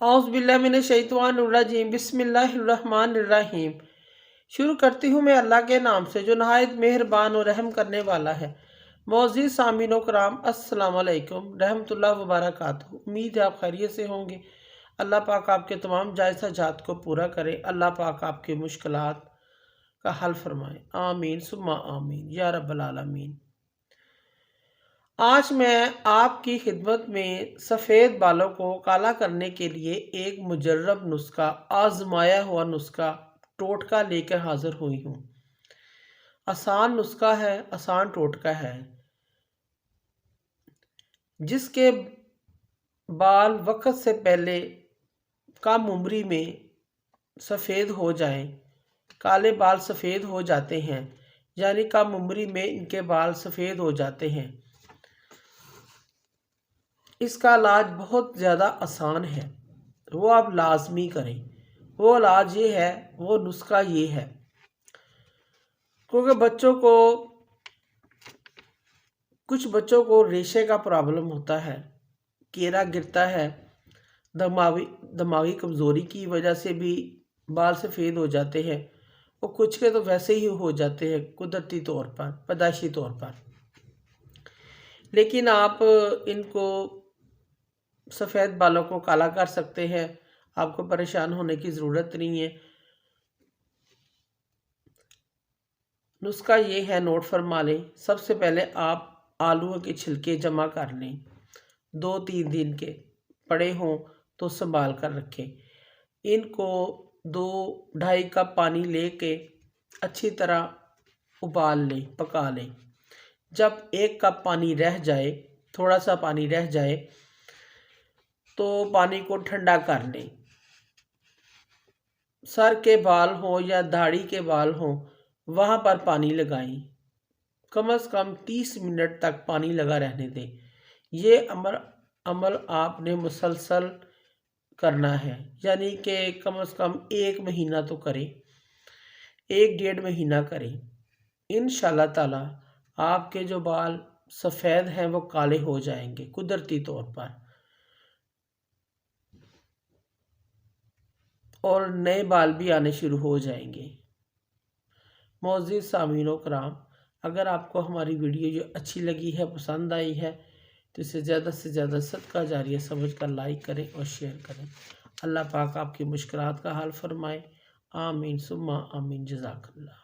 औज़ बिल्लाहि मिनश शैतानिर रजीम बिस्मिल्लाहिर्रहमानिर्रहीम। शुरू करती हूँ मैं अल्लाह के नाम से जो नहायत मेहरबान और रहम करने वाला है। मौजूद सामीनो कराम अस्सलाम वालेकुम रहमतुल्लाह व बरकातहू। उम्मीद है आप खैरियत से होंगे। अल्लाह पाक आपके तमाम जायज़ हाजात को पूरा करे। अल्लाह पाक आपके मुश्किलात का हल फरमाए। आमीन सुम्मा आमीन या रब्बल आलमीन। आज मैं आपकी खिदमत में सफ़ेद बालों को काला करने के लिए एक मुजर्रब नुस्खा, आजमाया हुआ नुस्खा, टोटका लेकर हाजिर हुई हूँ। आसान नुस्खा है, आसान टोटका है। जिसके बाल वक्त से पहले कम उम्री में सफ़ेद हो जाएं, काले बाल सफ़ेद हो जाते हैं, यानी कम उम्री में इनके बाल सफ़ेद हो जाते हैं। इसका इलाज बहुत ज़्यादा आसान है, वो आप लाजमी करें। वो इलाज ये है, वो नुस्खा ये है, क्योंकि कुछ बच्चों को रेशे का प्रॉब्लम होता है, केरा गिरता है, दिमागी कमज़ोरी की वजह से भी बाल सफ़ेद हो जाते हैं। और कुछ के तो वैसे ही हो जाते हैं कुदरती तौर पर, पैदाइशी तौर पर। लेकिन आप इनको सफ़ेद बालों को काला कर सकते हैं। आपको परेशान होने की ज़रूरत नहीं है। नुस्खा ये है, नोट फरमा लें। सबसे पहले आप आलूओं के छिलके जमा कर लें। 2-3 दिन के पड़े हों तो संभाल कर रखें। इनको 2-2.5 कप पानी लेके अच्छी तरह उबाल लें, पका लें। जब 1 कप पानी रह जाए, थोड़ा सा पानी रह जाए, तो पानी को ठंडा कर लें। सर के बाल हो या दाढ़ी के बाल हो, वहाँ पर पानी लगाएं। कम से कम 30 मिनट तक पानी लगा रहने दें। ये अमल आपने मुसलसल करना है, यानी कि कम से कम 1 महीना तो करें, 1-1.5 महीना करें। इंशाल्लाह ताला आपके जो बाल सफ़ेद हैं वो काले हो जाएंगे कुदरती तौर पर, और नए बाल भी आने शुरू हो जाएंगे। मौजूद सामीनो कराम, अगर आपको हमारी वीडियो जो अच्छी लगी है, पसंद आई है, तो इसे ज़्यादा से ज़्यादा सदका जारिया समझकर लाइक करें और शेयर करें। अल्लाह पाक आपकी मुश्किलात का हल फरमाए। आमीन सुम्मा आमीन। जज़ाकल्लाह।